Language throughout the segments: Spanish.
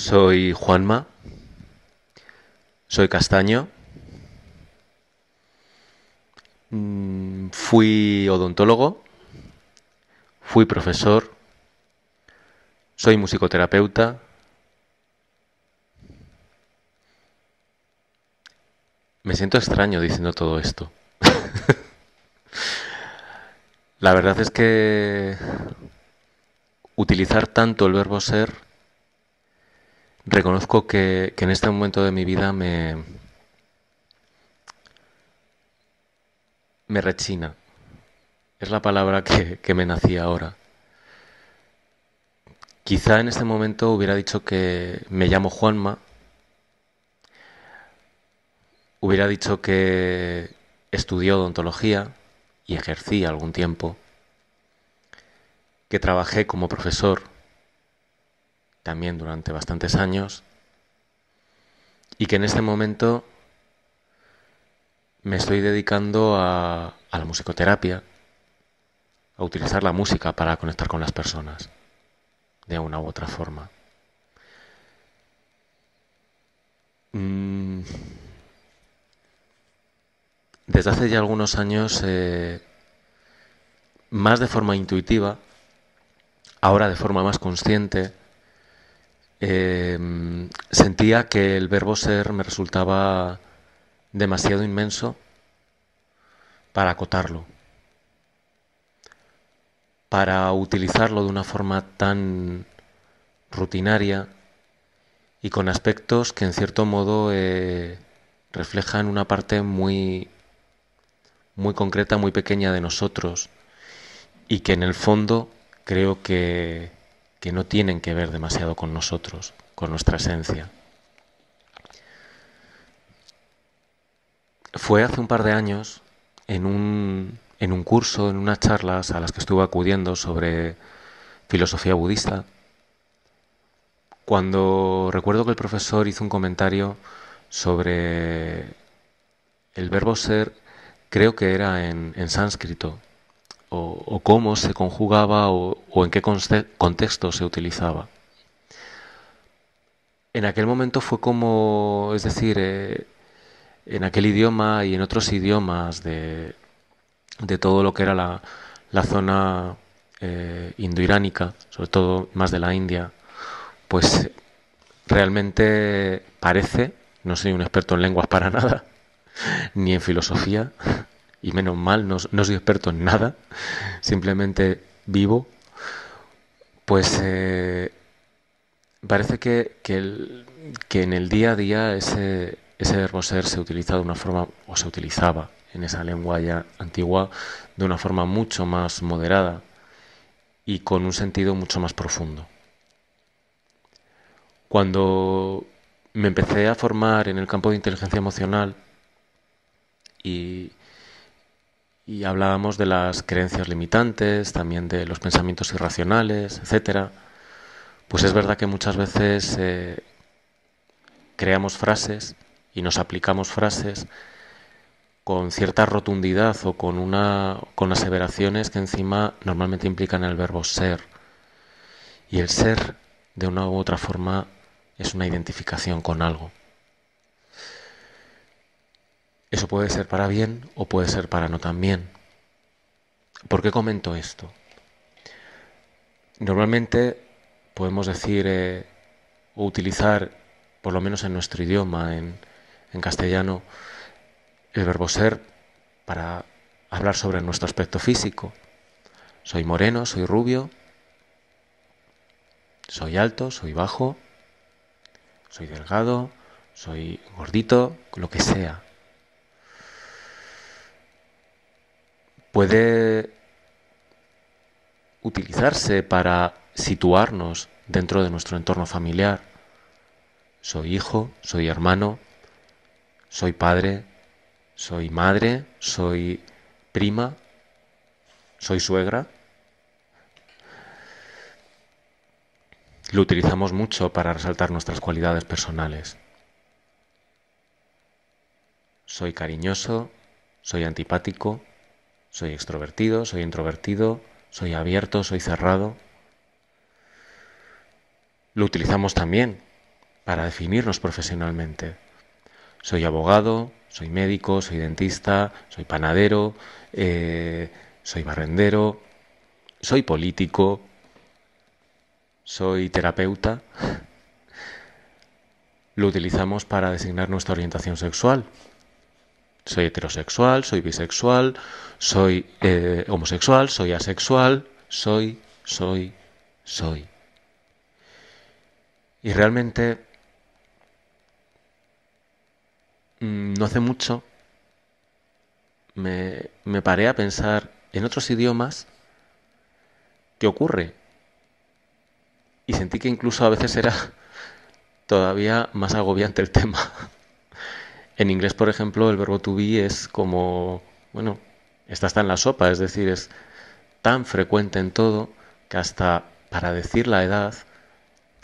Soy Juanma, soy castaño, fui odontólogo, fui profesor, soy musicoterapeuta. Me siento extraño diciendo todo esto. La verdad es que utilizar tanto el verbo ser, reconozco que en este momento de mi vida me rechina. Es la palabra que me nacía ahora. Quizá en este momento hubiera dicho que me llamo Juanma, hubiera dicho que estudié odontología y ejercí algún tiempo, que trabajé como profesor también durante bastantes años y que en este momento me estoy dedicando a la musicoterapia, a utilizar la música para conectar con las personas de una u otra forma. Desde hace ya algunos años, más de forma intuitiva, ahora de forma más consciente, sentía que el verbo ser me resultaba demasiado inmenso para acotarlo, para utilizarlo de una forma tan rutinaria y con aspectos que en cierto modo reflejan una parte muy concreta, muy pequeña de nosotros y que en el fondo creo que no tienen que ver demasiado con nosotros, con nuestra esencia. Fue hace un par de años en un curso, en unas charlas a las que estuve acudiendo sobre filosofía budista, cuando recuerdo que el profesor hizo un comentario sobre el verbo ser, creo que era en sánscrito, o cómo se conjugaba o en qué contexto se utilizaba. En aquel momento fue como, es decir, en aquel idioma y en otros idiomas de todo lo que era la zona indoiránica, sobre todo más de la India, pues realmente parece, no soy un experto en lenguas para nada, ni en filosofía, y menos mal, no soy experto en nada, simplemente vivo, pues parece que en el día a día ese verbo ser se utiliza de una forma, o se utilizaba en esa lengua ya antigua, de una forma mucho más moderada y con un sentido mucho más profundo. Cuando me empecé a formar en el campo de inteligencia emocional y, y hablábamos de las creencias limitantes, también de los pensamientos irracionales, etcétera, pues es verdad que muchas veces creamos frases y nos aplicamos frases con cierta rotundidad o con aseveraciones que encima normalmente implican el verbo ser. Y el ser, de una u otra forma, es una identificación con algo. Eso puede ser para bien o puede ser para no tan bien. ¿Por qué comento esto? Normalmente podemos decir o utilizar, por lo menos en nuestro idioma, en castellano, el verbo ser para hablar sobre nuestro aspecto físico. Soy moreno, soy rubio, soy alto, soy bajo, soy delgado, soy gordito, lo que sea. Puede utilizarse para situarnos dentro de nuestro entorno familiar. Soy hijo, soy hermano, soy padre, soy madre, soy prima, soy suegra. Lo utilizamos mucho para resaltar nuestras cualidades personales. Soy cariñoso, soy antipático, soy extrovertido, soy introvertido, soy abierto, soy cerrado. Lo utilizamos también para definirnos profesionalmente. Soy abogado, soy médico, soy dentista, soy panadero, soy barrendero, soy político, soy terapeuta. Lo utilizamos para designar nuestra orientación sexual. Soy heterosexual, soy bisexual, soy homosexual, soy asexual, soy. Y realmente no hace mucho me paré a pensar en otros idiomas qué ocurre. Y sentí que incluso a veces era todavía más agobiante el tema. En inglés, por ejemplo, el verbo to be es como, bueno, está en la sopa, es decir, es tan frecuente en todo que hasta para decir la edad,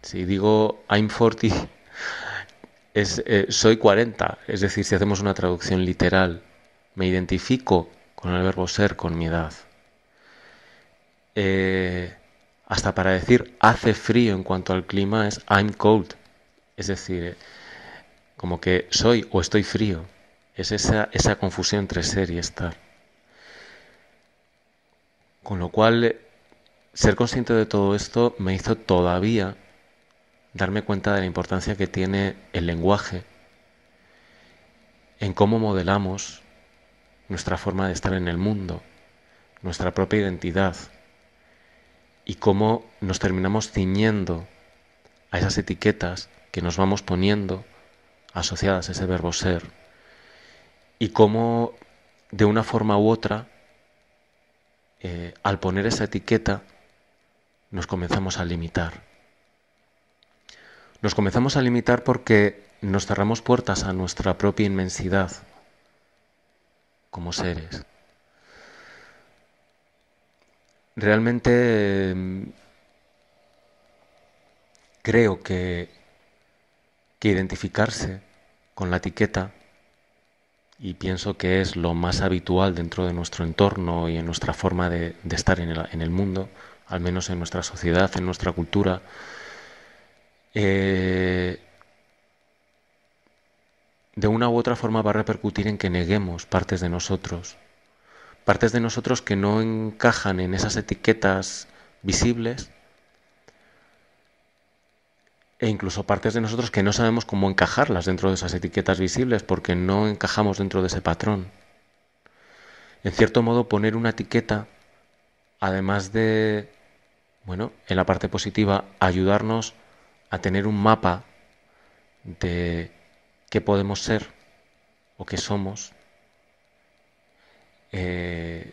si digo I'm 40, soy 40, es decir, si hacemos una traducción literal, me identifico con el verbo ser, con mi edad. Eh, Hasta para decir hace frío en cuanto al clima es I'm cold, es decir, como que soy o estoy frío. Es esa confusión entre ser y estar. Con lo cual, ser consciente de todo esto me hizo todavía darme cuenta de la importancia que tiene el lenguaje en cómo modelamos nuestra forma de estar en el mundo, nuestra propia identidad y cómo nos terminamos ciñendo a esas etiquetas que nos vamos poniendo asociadas a ese verbo ser y cómo de una forma u otra al poner esa etiqueta nos comenzamos a limitar. Nos comenzamos a limitar porque nos cerramos puertas a nuestra propia inmensidad como seres. Realmente creo que identificarse con la etiqueta, y pienso que es lo más habitual dentro de nuestro entorno y en nuestra forma de estar en el mundo, al menos en nuestra sociedad, en nuestra cultura, de una u otra forma va a repercutir en que neguemos partes de nosotros que no encajan en esas etiquetas visibles e incluso partes de nosotros que no sabemos cómo encajarlas dentro de esas etiquetas visibles porque no encajamos dentro de ese patrón. En cierto modo, poner una etiqueta, además de, bueno, en la parte positiva, ayudarnos a tener un mapa de qué podemos ser o qué somos, en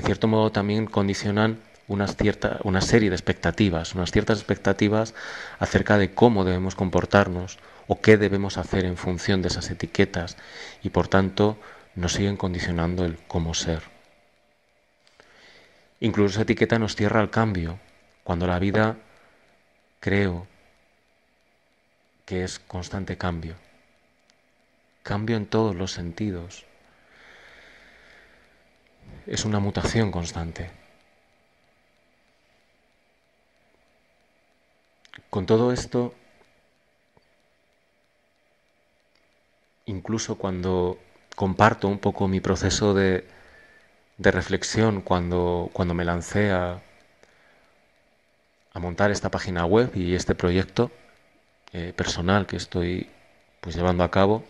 cierto modo también condicionan una serie de expectativas, unas ciertas expectativas acerca de cómo debemos comportarnos o qué debemos hacer en función de esas etiquetas y por tanto nos siguen condicionando el cómo ser. Incluso esa etiqueta nos cierra al cambio, cuando la vida creo que es constante cambio. Cambio en todos los sentidos. Es una mutación constante. Con todo esto, incluso cuando comparto un poco mi proceso de reflexión cuando me lancé a montar esta página web y este proyecto personal que estoy pues llevando a cabo,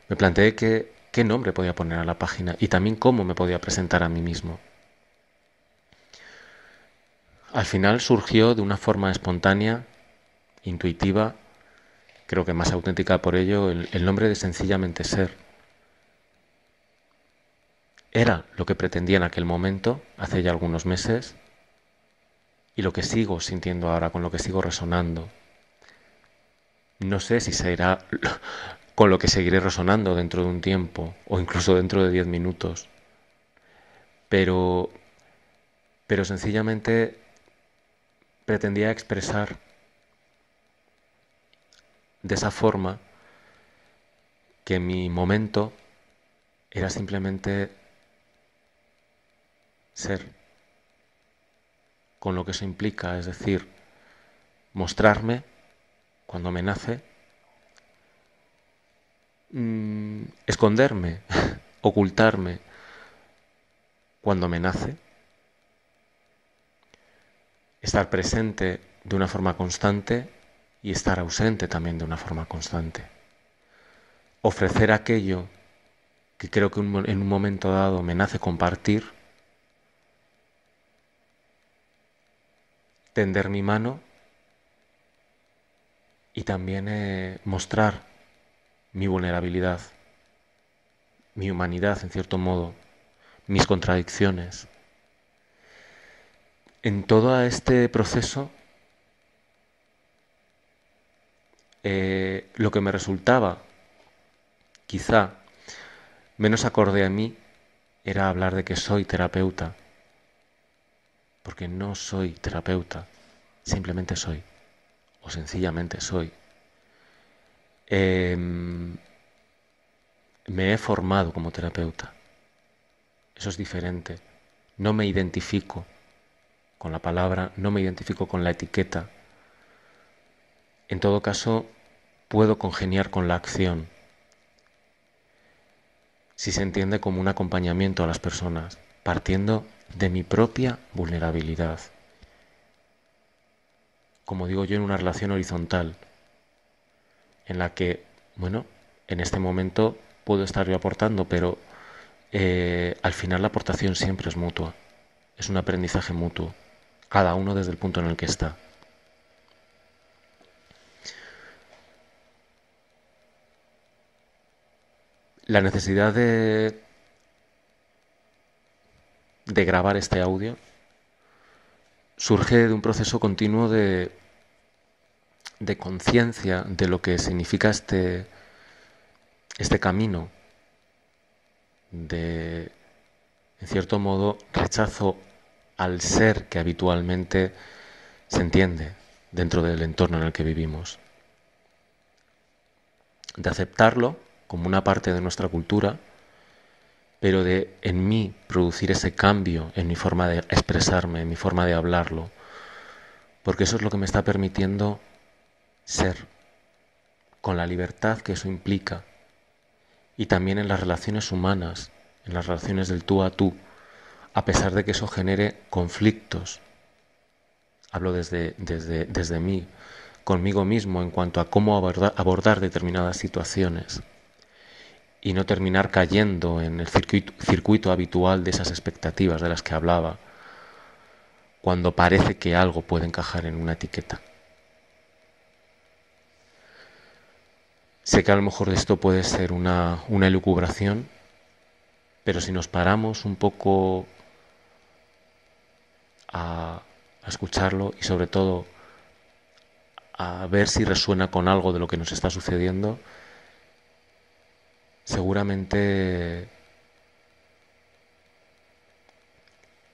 me planteé qué nombre podía poner a la página y también cómo me podía presentar a mí mismo. Al final surgió de una forma espontánea, intuitiva, creo que más auténtica por ello, el nombre de Sencillamente Ser. Era lo que pretendía en aquel momento, hace ya algunos meses, y lo que sigo sintiendo ahora, con lo que sigo resonando. No sé si será con lo que seguiré resonando dentro de un tiempo, o incluso dentro de 10 minutos, pero, pero sencillamente pretendía expresar de esa forma que mi momento era simplemente ser, con lo que eso implica, es decir, mostrarme cuando me nace esconderme, ocultarme cuando me nace, estar presente de una forma constante y estar ausente también de una forma constante. Ofrecer aquello que creo que en un momento dado me nace compartir, tender mi mano y también mostrar mi vulnerabilidad, mi humanidad en cierto modo, mis contradicciones. En todo este proceso, lo que me resultaba quizá menos acorde a mí era hablar de que soy terapeuta, porque no soy terapeuta, simplemente soy, o sencillamente soy. Me he formado como terapeuta, eso es diferente. No me identifico con la palabra, no me identifico con la etiqueta. En todo caso, puedo congeniar con la acción, si se entiende como un acompañamiento a las personas, partiendo de mi propia vulnerabilidad. Como digo yo, en una relación horizontal, en la que, bueno, en este momento puedo estar yo aportando, pero al final la aportación siempre es mutua, es un aprendizaje mutuo, cada uno desde el punto en el que está. La necesidad de grabar este audio surge de un proceso continuo de conciencia de lo que significa este camino de, en cierto modo, rechazo al ser que habitualmente se entiende dentro del entorno en el que vivimos. De aceptarlo como una parte de nuestra cultura, pero de en mí producir ese cambio en mi forma de expresarme, en mi forma de hablarlo, porque eso es lo que me está permitiendo ser, con la libertad que eso implica, y también en las relaciones humanas, en las relaciones del tú a tú, a pesar de que eso genere conflictos. Hablo desde mí, conmigo mismo, en cuanto a cómo abordar determinadas situaciones y no terminar cayendo en el circuito habitual de esas expectativas de las que hablaba, cuando parece que algo puede encajar en una etiqueta. Sé que a lo mejor esto puede ser una elucubración, pero si nos paramos un poco a escucharlo y sobre todo a ver si resuena con algo de lo que nos está sucediendo, seguramente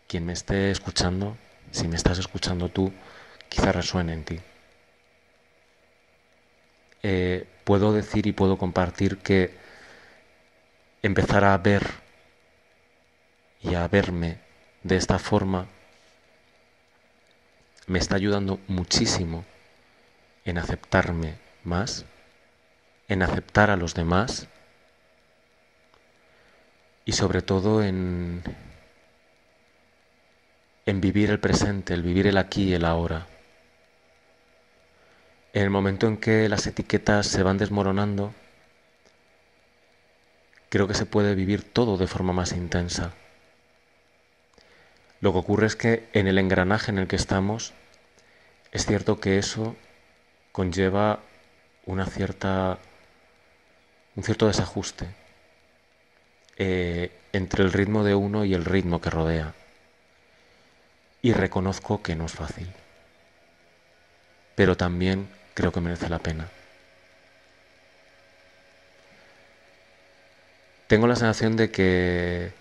quien me esté escuchando, si me estás escuchando tú, quizá resuene en ti. Puedo decir y puedo compartir que empezar a ver y a verme de esta forma me está ayudando muchísimo en aceptarme más, en aceptar a los demás y sobre todo en vivir el presente, el vivir el aquí y el ahora. En el momento en que las etiquetas se van desmoronando, creo que se puede vivir todo de forma más intensa. Lo que ocurre es que en el engranaje en el que estamos, es cierto que eso conlleva un cierto desajuste entre el ritmo de uno y el ritmo que rodea. Y reconozco que no es fácil, pero también creo que merece la pena. Tengo la sensación de que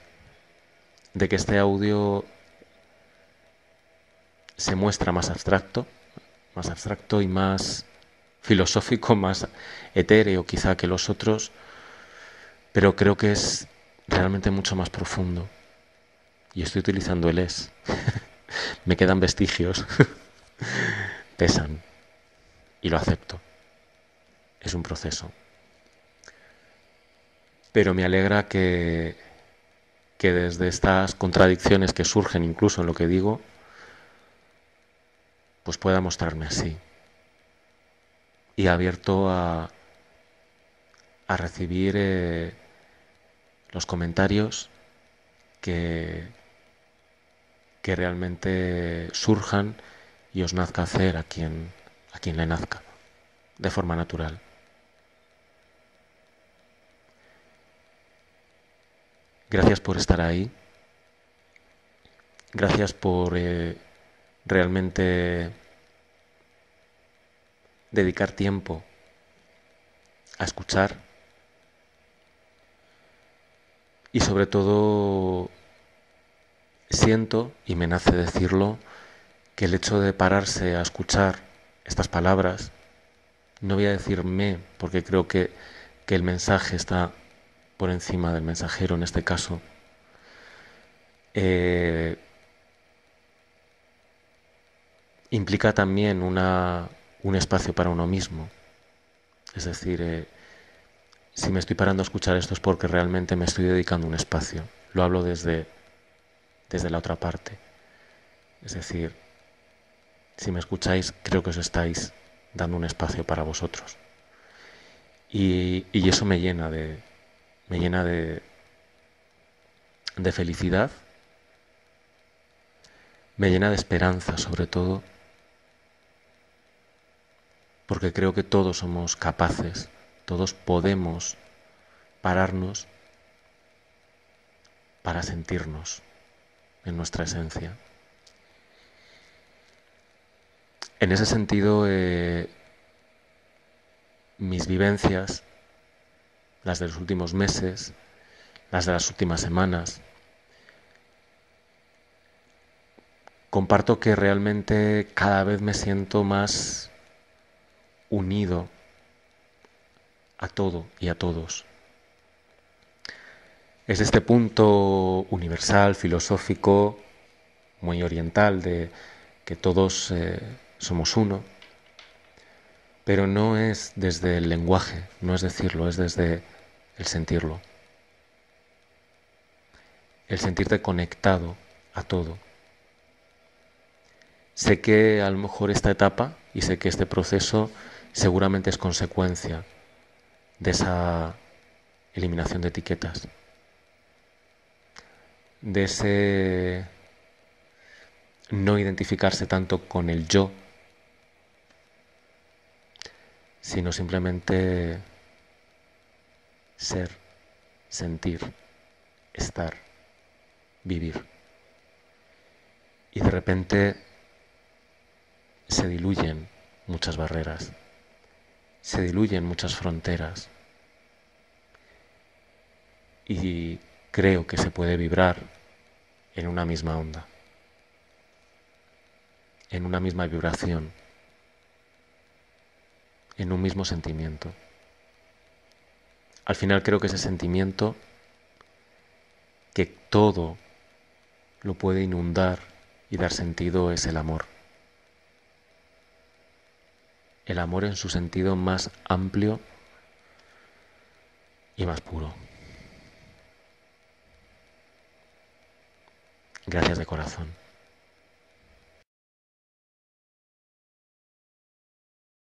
este audio se muestra más abstracto y más filosófico, más etéreo quizá que los otros, pero creo que es realmente mucho más profundo. Y estoy utilizando el es. Me quedan vestigios. Pesan. Y lo acepto. Es un proceso. pero me alegra que desde estas contradicciones que surgen incluso en lo que digo, pues pueda mostrarme así y abierto a recibir los comentarios que, que realmente surjan y os nazca hacer a quien le nazca, de forma natural. Gracias por estar ahí, gracias por realmente dedicar tiempo a escuchar y sobre todo siento, y me nace decirlo, que el hecho de pararse a escuchar estas palabras, no voy a decir me, porque creo que el mensaje está por encima del mensajero en este caso, eh, implica también un espacio para uno mismo. Es decir, si me estoy parando a escuchar esto es porque realmente me estoy dedicando un espacio. Lo hablo desde la otra parte. Es decir, si me escucháis, creo que os estáis dando un espacio para vosotros. Y eso me llena de felicidad, me llena de esperanza sobre todo, porque creo que todos somos capaces, todos podemos pararnos para sentirnos en nuestra esencia. En ese sentido, mis vivencias, las de los últimos meses, las de las últimas semanas, comparto que realmente cada vez me siento más unido a todo y a todos. Es este punto universal, filosófico, muy oriental, de que todos somos uno, pero no es desde el lenguaje, no es decirlo, es desde el sentirlo. El sentirte conectado a todo. Sé que a lo mejor esta etapa y sé que este proceso seguramente es consecuencia de esa eliminación de etiquetas, de ese no identificarse tanto con el yo, sino simplemente ser, sentir, estar, vivir. Y de repente se diluyen muchas barreras, se diluyen muchas fronteras y creo que se puede vibrar en una misma onda, en una misma vibración, en un mismo sentimiento. Al final creo que ese sentimiento, que todo lo puede inundar y dar sentido, es el amor. El amor en su sentido más amplio y más puro. Gracias de corazón.